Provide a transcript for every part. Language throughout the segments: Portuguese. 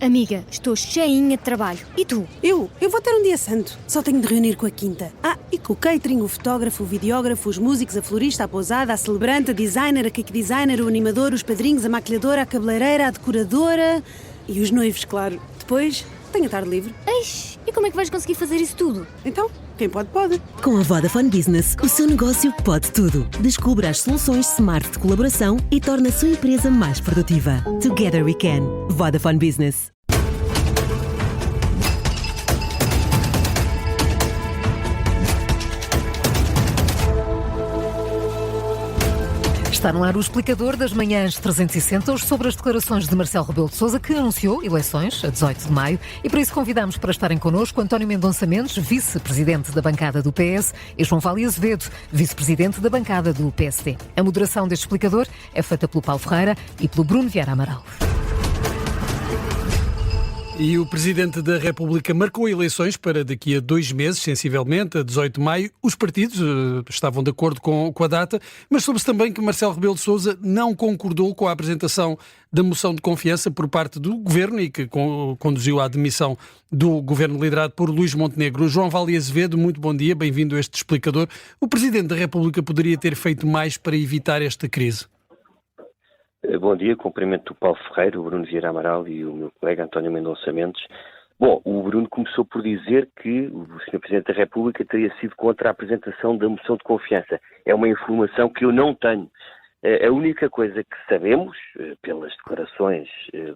Amiga, estou cheinha de trabalho. E tu? Eu vou ter um dia santo. Só tenho de reunir com a quinta. E com o catering, o fotógrafo, o videógrafo, os músicos, a florista, a pousada, a celebrante, a designer, a cake designer, o animador, os padrinhos, a maquilhadora, a cabeleireira, a decoradora e os noivos, claro. Depois, tenho a tarde livre. Eish, e como é que vais conseguir fazer isso tudo? Então, quem pode, pode. Com a Vodafone Business, o seu negócio pode tudo. Descubra as soluções smart de colaboração e torne a sua empresa mais produtiva. Together we can. Vodafone Business. Está no ar o explicador das manhãs 360, hoje sobre as declarações de Marcelo Rebelo de Sousa, que anunciou eleições a 18 de maio, e para isso convidamos para estarem connosco António Mendonça Mendes, vice-presidente da bancada do PS, e João Vale Azevedo, vice-presidente da bancada do PSD. A moderação deste explicador é feita pelo Paulo Ferreira e pelo Bruno Vieira Amaral. E o Presidente da República marcou eleições para daqui a 2 meses, sensivelmente, a 18 de maio. Os partidos estavam de acordo com a data, mas soube-se também que Marcelo Rebelo de Sousa não concordou com a apresentação da moção de confiança por parte do Governo e que conduziu à demissão do Governo liderado por Luís Montenegro. João Vale Azevedo, muito bom dia, bem-vindo a este explicador. O Presidente da República poderia ter feito mais para evitar esta crise? Bom dia, cumprimento o Paulo Ferreira, o Bruno Vieira Amaral e o meu colega António Mendonça Mendes. Bom, o Bruno começou por dizer que o Sr. Presidente da República teria sido contra a apresentação da moção de confiança. É uma informação que eu não tenho. A única coisa que sabemos, pelas declarações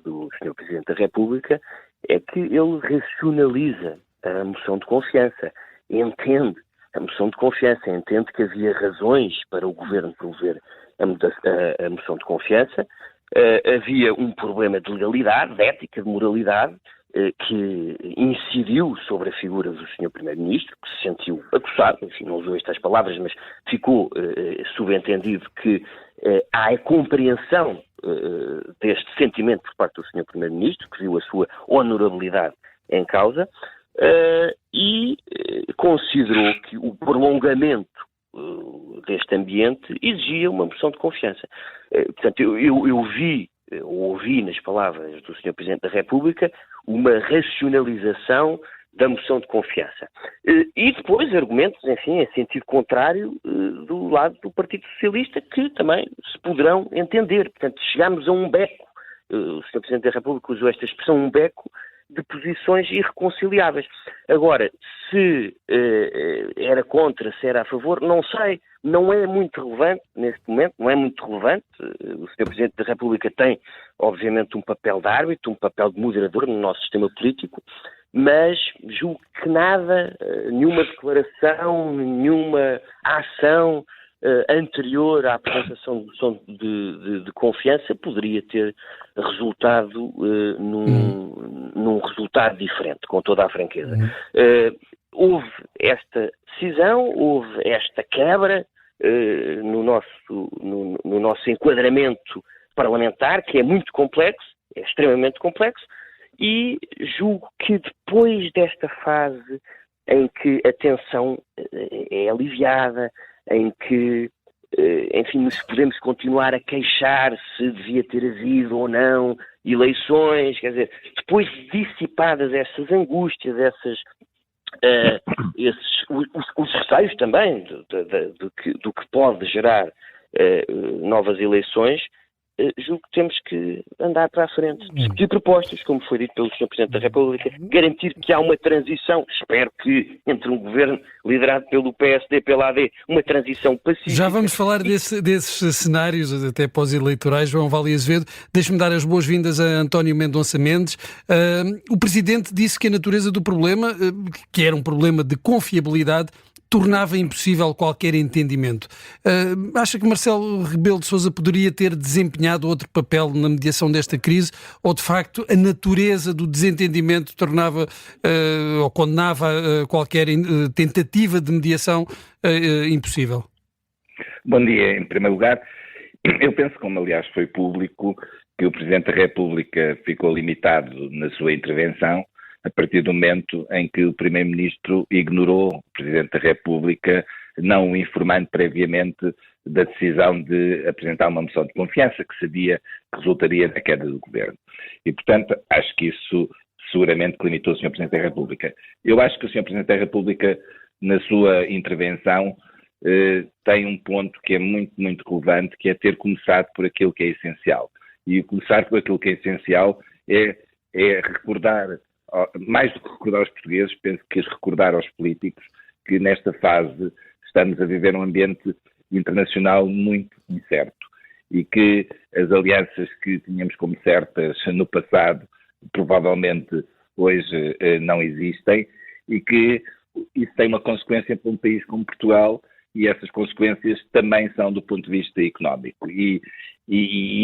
do Sr. Presidente da República, é que ele racionaliza a moção de confiança, entende a moção de confiança, entende que havia razões para o Governo promover a moção de confiança. Havia um problema de legalidade, de ética, de moralidade, que incidiu sobre a figura do Sr. Primeiro-Ministro, que se sentiu acusado, enfim, não usou estas palavras, mas ficou subentendido que há a compreensão deste sentimento por parte do Sr. Primeiro-Ministro, que viu a sua honorabilidade em causa, e considerou que o prolongamento deste ambiente exigia uma moção de confiança. Portanto, eu ouvi nas palavras do Sr. Presidente da República uma racionalização da moção de confiança. E depois argumentos, enfim, em sentido contrário do lado do Partido Socialista, que também se poderão entender. Portanto, chegámos a um beco, o Sr. Presidente da República usou esta expressão, um beco de posições irreconciliáveis. Agora, se era contra, se era a favor, não sei, não é muito relevante neste momento, não é muito relevante. O Sr. Presidente da República tem, obviamente, um papel de árbitro, um papel de moderador no nosso sistema político, mas julgo que nada, nenhuma declaração, nenhuma ação anterior à apresentação de moção de confiança poderia ter resultado num resultado diferente, com toda a franqueza. Houve esta decisão, houve esta quebra no nosso enquadramento parlamentar, que é muito complexo, é extremamente complexo, e julgo que depois desta fase em que a tensão é aliviada, em que, enfim, nos podemos continuar a queixar se devia ter havido ou não eleições, quer dizer, depois de dissipadas essas angústias, os receios também do que pode gerar novas eleições, julgo que temos que andar para a frente, discutir propostas, como foi dito pelo Sr. Presidente da República, garantir que há uma transição, espero que entre um governo liderado pelo PSD, pela AD, uma transição pacífica. Já vamos falar desses cenários, até pós-eleitorais. João Vale Azevedo, deixe-me dar as boas-vindas a António Mendonça Mendes. O Presidente disse que a natureza do problema, que era um problema de confiabilidade, tornava impossível qualquer entendimento. Acha que Marcelo Rebelo de Sousa poderia ter desempenhado outro papel na mediação desta crise, ou de facto a natureza do desentendimento tornava ou condenava qualquer tentativa de mediação impossível? Bom dia, em primeiro lugar. Eu penso, como aliás foi público, que o Presidente da República ficou limitado na sua intervenção a partir do momento em que o Primeiro-Ministro ignorou o Presidente da República, não o informando previamente da decisão de apresentar uma moção de confiança que sabia que resultaria na queda do governo. E, portanto, acho que isso seguramente limitou o Sr. Presidente da República. Eu acho que o Sr. Presidente da República, na sua intervenção, tem um ponto que é muito, muito relevante, que é ter começado por aquilo que é essencial. E começar por aquilo que é essencial é recordar, mais do que recordar aos portugueses, penso que recordar aos políticos que nesta fase estamos a viver um ambiente internacional muito incerto e que as alianças que tínhamos como certas no passado provavelmente hoje não existem e que isso tem uma consequência para um país como Portugal e essas consequências também são do ponto de vista económico. E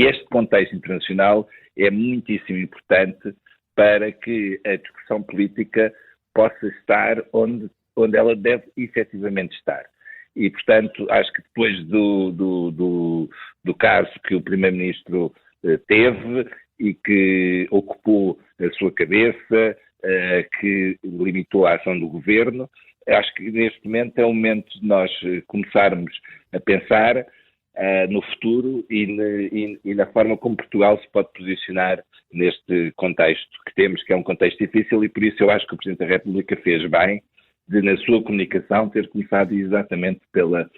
este contexto internacional é muitíssimo importante para que a discussão política possa estar onde ela deve efetivamente estar. E, portanto, acho que depois do caso que o Primeiro-Ministro teve e que ocupou a sua cabeça, que limitou a ação do Governo, acho que neste momento é o momento de nós começarmos a pensar no futuro e na forma como Portugal se pode posicionar neste contexto que temos, que é um contexto difícil, e por isso eu acho que o Presidente da República fez bem de, na sua comunicação, ter começado exatamente pela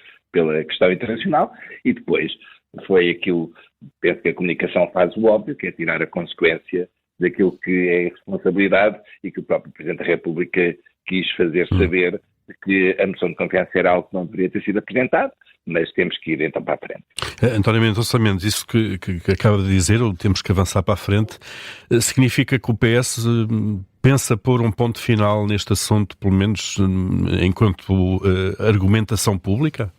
questão internacional e depois foi aquilo, penso que a comunicação faz o óbvio, que é tirar a consequência daquilo que é responsabilidade e que o próprio Presidente da República quis fazer saber que a moção de confiança era algo que não deveria ter sido apresentado, mas temos que ir então para a frente. António Mendonça Mendes, isso que acaba de dizer, ou temos que avançar para a frente, significa que o PS pensa pôr um ponto final neste assunto, pelo menos enquanto argumentação pública?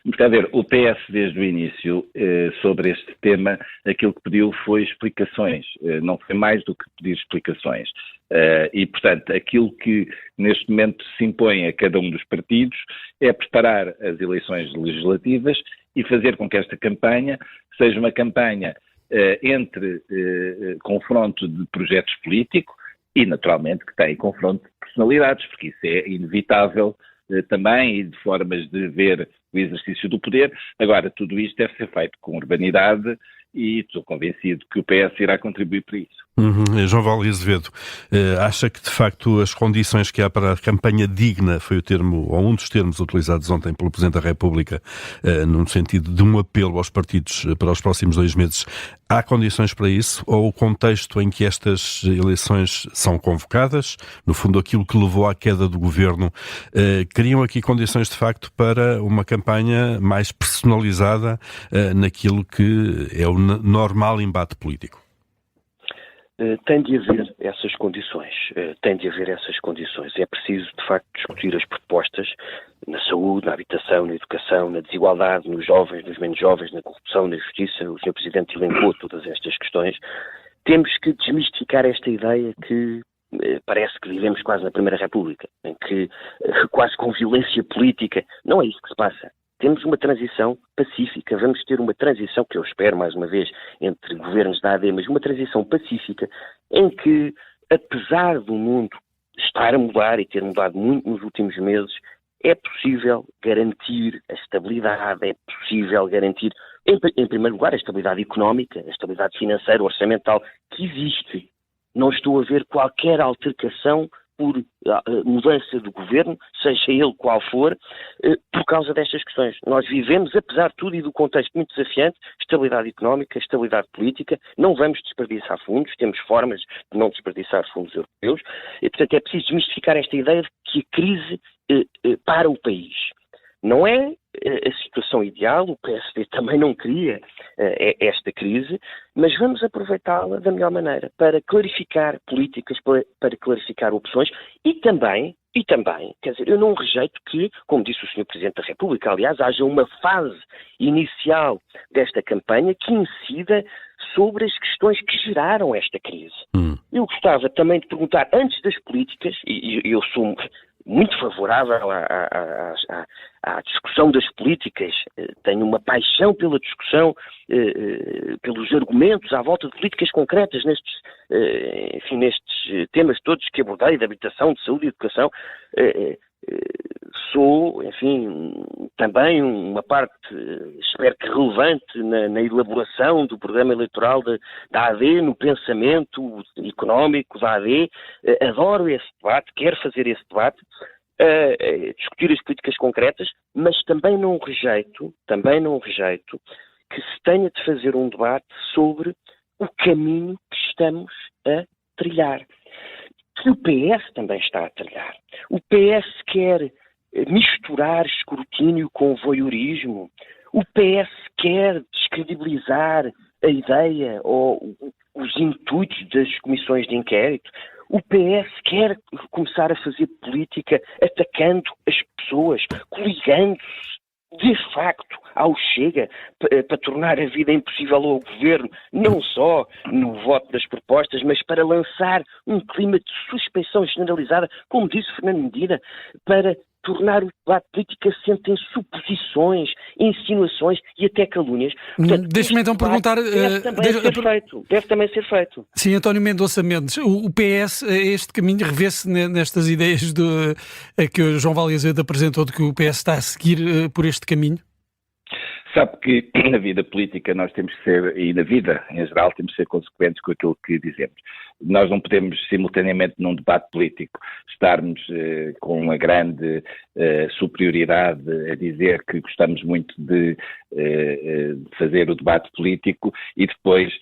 Está a ver, o PS desde o início sobre este tema, aquilo que pediu foi explicações, não foi mais do que pedir explicações. E, portanto, aquilo que neste momento se impõe a cada um dos partidos é preparar as eleições legislativas e fazer com que esta campanha seja uma campanha entre confronto de projetos políticos e, naturalmente, que tem confronto de personalidades, porque isso é inevitável também, e de formas de ver o exercício do poder. Agora, tudo isto deve ser feito com urbanidade e estou convencido que o PS irá contribuir para isso. João Vale Azevedo, acha que de facto as condições que há para a campanha digna, foi o termo, ou um dos termos utilizados ontem pelo Presidente da República, no sentido de um apelo aos partidos para os próximos 2 meses, há condições para isso? Ou o contexto em que estas eleições são convocadas, no fundo aquilo que levou à queda do governo, criam aqui condições de facto para uma campanha mais personalizada naquilo que é o normal embate político? Tem de haver essas condições. É preciso, de facto, discutir as propostas na saúde, na habitação, na educação, na desigualdade, nos jovens, nos menos jovens, na corrupção, na justiça. O Sr. Presidente elencou todas estas questões. Temos que desmistificar esta ideia que parece que vivemos quase na Primeira República, em que quase com violência política. Não é isso que se passa. Temos uma transição pacífica, vamos ter uma transição, que eu espero mais uma vez, entre governos da AD, mas uma transição pacífica em que, apesar do mundo estar a mudar e ter mudado muito nos últimos meses, é possível garantir a estabilidade, é possível garantir, em primeiro lugar, a estabilidade económica, a estabilidade financeira, orçamental, que existe. Não estou a ver qualquer altercação por mudança do governo, seja ele qual for, por causa destas questões. Nós vivemos, apesar de tudo e do contexto muito desafiante, estabilidade económica, estabilidade política, não vamos desperdiçar fundos, temos formas de não desperdiçar fundos europeus, e portanto é preciso desmistificar esta ideia de que a crise para o país. Não é a situação ideal, o PSD também não queria esta crise, mas vamos aproveitá-la da melhor maneira para clarificar políticas, para clarificar opções e também, quer dizer, eu não rejeito que, como disse o Sr. Presidente da República, aliás, haja uma fase inicial desta campanha que incida sobre as questões que geraram esta crise. Eu gostava também de perguntar, antes das políticas, e eu sou muito favorável à discussão das políticas, tenho uma paixão pela discussão, pelos argumentos à volta de políticas concretas nestes temas todos que abordei, de habitação, de saúde e educação. sou, enfim, também uma parte, espero que relevante, na elaboração do programa eleitoral da AD, no pensamento económico da AD. Adoro esse debate, quero fazer esse debate, discutir as políticas concretas, mas também não rejeito que se tenha de fazer um debate sobre o caminho que estamos a trilhar. Que o PS também está a trilhar. O PS quer misturar escrutínio com voyeurismo. O PS quer descredibilizar a ideia ou os intuitos das comissões de inquérito. O PS quer começar a fazer política atacando as pessoas, coligando-se de facto ao Chega para tornar a vida impossível ao Governo, não só no voto das propostas, mas para lançar um clima de suspeição generalizada, como disse Fernando Medina, para tornar o debate político assente em suposições, insinuações e até calúnias. Deixa-me então perguntar... Deve também ser feito. Sim, António Mendonça Mendes, o PS, este caminho, revê-se nestas ideias que o João Vale Azevedo apresentou, de que o PS está a seguir por este caminho? Sabe que na vida política nós temos que ser, e na vida em geral, temos que ser consequentes com aquilo que dizemos. Nós não podemos simultaneamente num debate político estarmos com uma grande superioridade a dizer que gostamos muito de fazer o debate político e depois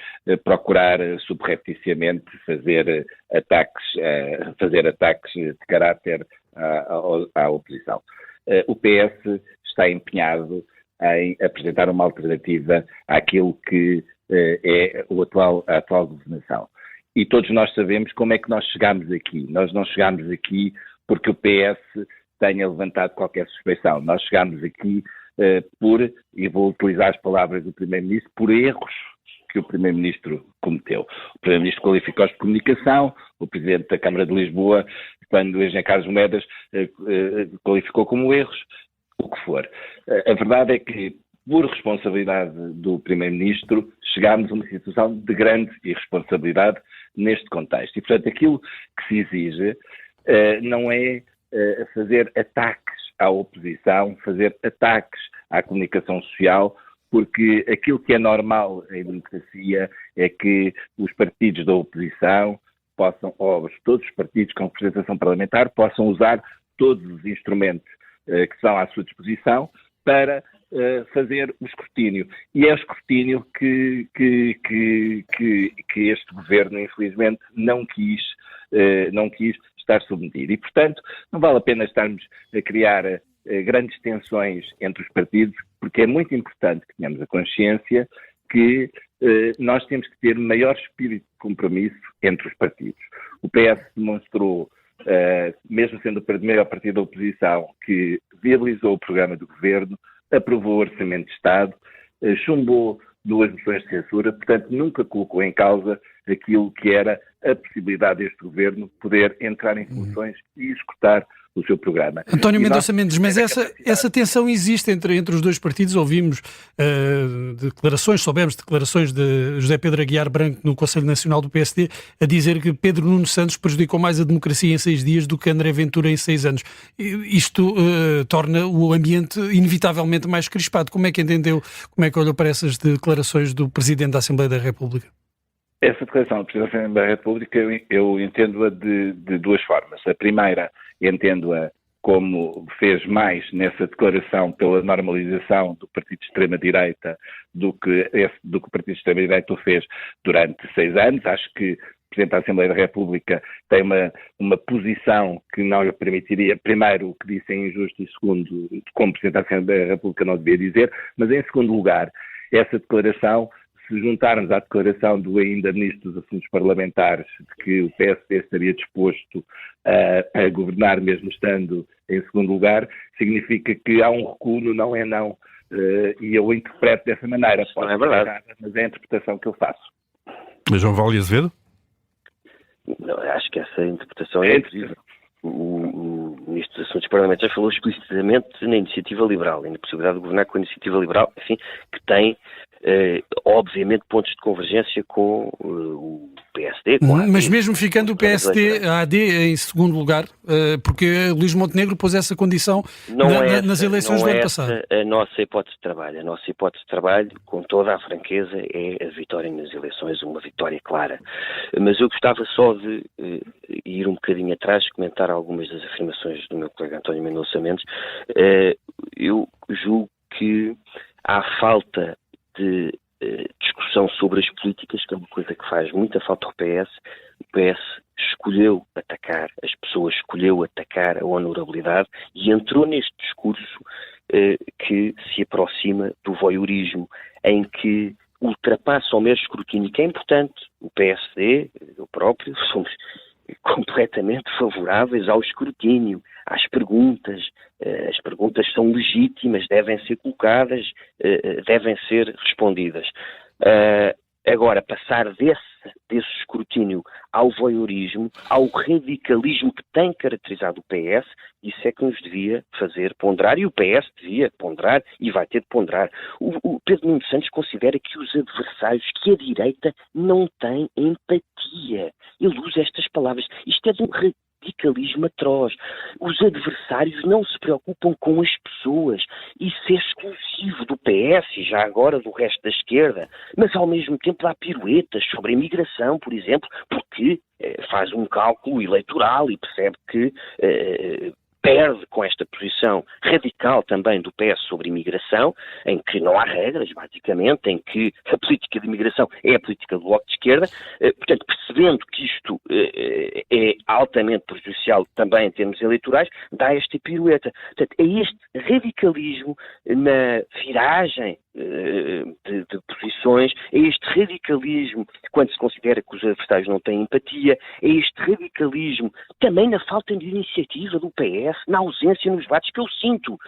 procurar subrepticiamente fazer ataques de caráter à oposição. O PS está empenhado em apresentar uma alternativa àquilo que é a atual governação. E todos nós sabemos como é que nós chegámos aqui. Nós não chegámos aqui porque o PS tenha levantado qualquer suspeição. Nós chegámos aqui e vou utilizar as palavras do Primeiro-Ministro, por erros que o Primeiro-Ministro cometeu. O Primeiro-Ministro qualificou-os de comunicação, o Presidente da Câmara de Lisboa, quando o engenheiro Carlos Moedas qualificou como erros, o que for. A verdade é que, por responsabilidade do Primeiro-Ministro, chegámos a uma situação de grande irresponsabilidade neste contexto. E, portanto, aquilo que se exige não é fazer ataques à oposição, fazer ataques à comunicação social, porque aquilo que é normal em democracia é que os partidos da oposição ou todos os partidos com representação parlamentar, possam usar todos os instrumentos que estão à sua disposição para fazer o escrutínio. E é o escrutínio que este governo, infelizmente, não quis estar submetido. E, portanto, não vale a pena estarmos a criar grandes tensões entre os partidos, porque é muito importante que tenhamos a consciência que nós temos que ter maior espírito de compromisso entre os partidos. O PS demonstrou, mesmo sendo o maior partido da oposição, que viabilizou o programa do governo, aprovou o Orçamento de Estado, chumbou 2 moções de censura, portanto nunca colocou em causa aquilo que era a possibilidade deste governo poder entrar em funções e executar o seu programa. António Mendonça Mendes, mas essa tensão existe entre os dois partidos. Ouvimos soubemos declarações de José Pedro Aguiar Branco no Conselho Nacional do PSD a dizer que Pedro Nuno Santos prejudicou mais a democracia em 6 dias do que André Ventura em 6 anos. Isto torna o ambiente inevitavelmente mais crispado. Como é que entendeu, como é que olhou para essas declarações do Presidente da Assembleia da República? Essa declaração do Presidente da Assembleia da República eu entendo-a de 2 formas. A primeira, entendo-a como fez mais nessa declaração pela normalização do partido de extrema-direita do que o partido de extrema-direita o fez durante 6 anos. Acho que o Presidente da Assembleia da República tem uma posição que não lhe permitiria, primeiro, o que disse é injusto e segundo, como Presidente da Assembleia da República não devia dizer, mas em segundo lugar, essa declaração, se juntarmos à declaração do ainda Ministro dos Assuntos Parlamentares de que o PSD estaria disposto a governar mesmo estando em segundo lugar, significa que há um recuo no não é não. E eu interpreto dessa maneira. Não é verdade. Errada, mas é a interpretação que eu faço. João Vale Azevedo? Não, acho que essa interpretação é possível. O Ministro dos Assuntos Parlamentares falou explicitamente na iniciativa liberal e na possibilidade de governar com a iniciativa liberal, enfim, que tem, obviamente, pontos de convergência com o PSD. Com a AD, mas mesmo ficando o PSD, a AD em segundo lugar, porque Luís Montenegro pôs essa condição nas eleições do ano passado. A nossa hipótese de trabalho. A nossa hipótese de trabalho, com toda a franqueza, é a vitória nas eleições, uma vitória clara. Mas eu gostava só de ir um bocadinho atrás, comentar algumas das afirmações do meu colega António Mendonça Mendes. Eu julgo que há falta de discussão sobre as políticas, que é uma coisa que faz muita falta ao PS. O PS escolheu atacar as pessoas, escolheu atacar a honorabilidade e entrou neste discurso que se aproxima do voyeurismo, em que ultrapassa ao mero escrutínio, que é importante. O PSD, eu próprio, somos completamente favoráveis ao escrutínio, às perguntas. As perguntas são legítimas, devem ser colocadas, devem ser respondidas. Agora, passar desse escrutínio ao voyeurismo, ao radicalismo que tem caracterizado o PS, isso é que nos devia fazer ponderar, e o PS devia ponderar e vai ter de ponderar. O Pedro Nuno Santos considera que os adversários, que a direita não tem empatia. Ele usa estas palavras. Isto é de um radicalismo atroz. Os adversários não se preocupam com as pessoas. Isso é exclusivo do PS e já agora do resto da esquerda. Mas ao mesmo tempo há piruetas sobre a imigração, por exemplo, porque faz um cálculo eleitoral e percebe que perde com esta posição radical também do PS sobre imigração, em que não há regras, basicamente, em que a política de imigração é a política do Bloco de Esquerda. Portanto, percebendo que isto é altamente prejudicial também em termos eleitorais, dá esta pirueta. Portanto, é este radicalismo na viragem de posições, é este radicalismo quando se considera que os adversários não têm empatia, é este radicalismo também na falta de iniciativa do PS, na ausência nos debates que eu sinto.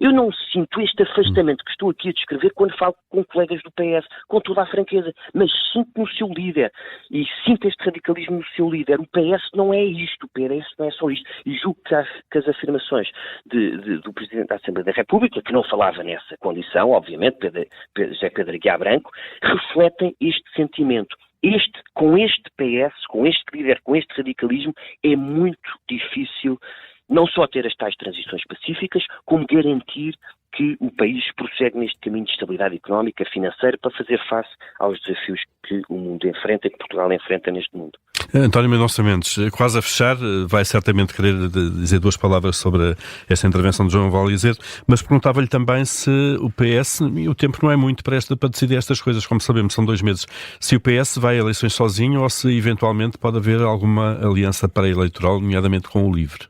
Eu não sinto este afastamento que estou aqui a descrever quando falo com colegas do PS, com toda a franqueza, mas sinto no seu líder, e sinto este radicalismo no seu líder. O PS não é isto, o PS não é só isto. E julgo que as afirmações do Presidente da Assembleia da República, que não falava nessa condição, obviamente, José Pedro Aguiar Branco, refletem este sentimento. Com este PS, com este líder, com este radicalismo, é muito difícil não só ter as tais transições pacíficas, como garantir que o país prossegue neste caminho de estabilidade económica, financeira, para fazer face aos desafios que o mundo enfrenta, que Portugal enfrenta neste mundo. António Mendonça Mendes, quase a fechar, vai certamente querer dizer duas palavras sobre esta intervenção de João Vale Azevedo, mas perguntava-lhe também se o PS, e o tempo não é muito para decidir estas coisas, como sabemos, são 2 meses, se o PS vai a eleições sozinho ou se eventualmente pode haver alguma aliança pré-eleitoral, nomeadamente com o LIVRE.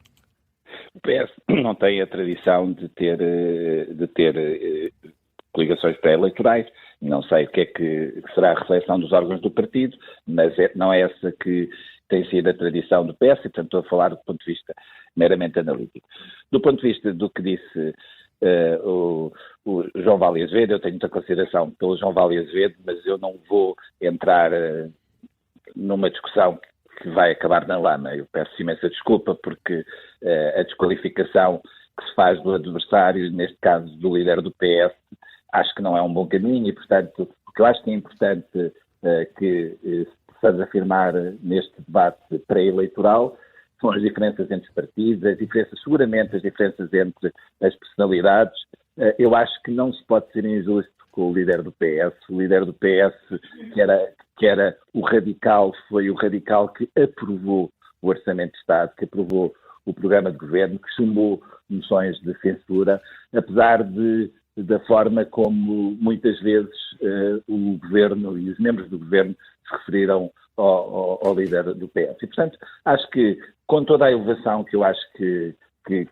O PS não tem a tradição de ter coligações pré-eleitorais. Não sei o que é que será a reflexão dos órgãos do partido, mas não é essa que tem sido a tradição do PS, e portanto estou a falar do ponto de vista meramente analítico. Do ponto de vista do que disse o João Vale Azevedo, eu tenho muita consideração pelo João Vale Azevedo, mas eu não vou entrar numa discussão que vai acabar na lama. Eu peço imensa desculpa porque a desqualificação que se faz do adversário, neste caso do líder do PS, acho que não é um bom caminho e, portanto, o que eu acho que é importante que possamos afirmar neste debate pré-eleitoral são as diferenças entre os partidos, seguramente as diferenças entre as personalidades. Eu acho que não se pode ser injusto com o líder do PS. O líder do PS, que era o radical, foi o radical que aprovou o Orçamento de Estado, que aprovou o programa de governo, que chumbou moções de censura, apesar da forma como muitas vezes o governo e os membros do governo se referiram ao líder do PS. E, portanto, acho que, com toda a elevação que eu acho que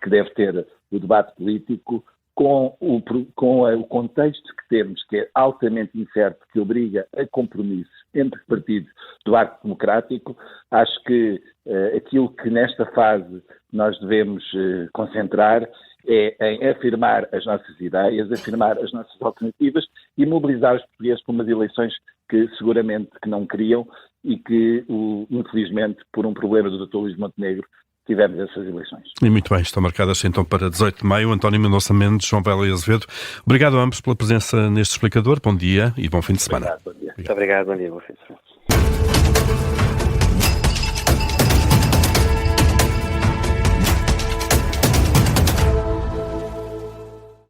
deve ter o debate político, com o contexto que temos, que é altamente incerto, que obriga a compromissos entre os partidos do arco democrático, acho que aquilo que nesta fase nós devemos concentrar é em afirmar as nossas ideias, afirmar as nossas alternativas e mobilizar os portugueses para umas eleições que seguramente que não queriam e que, infelizmente, por um problema do Dr. Luís Montenegro, tivemos essas eleições. E muito bem, estão marcadas então para 18 de maio. António Mendonça Mendes, João Vale Azevedo, obrigado a ambos pela presença neste explicador. Bom dia e bom fim de semana. Obrigado, bom dia. Muito obrigado, bom dia, bom fim de semana.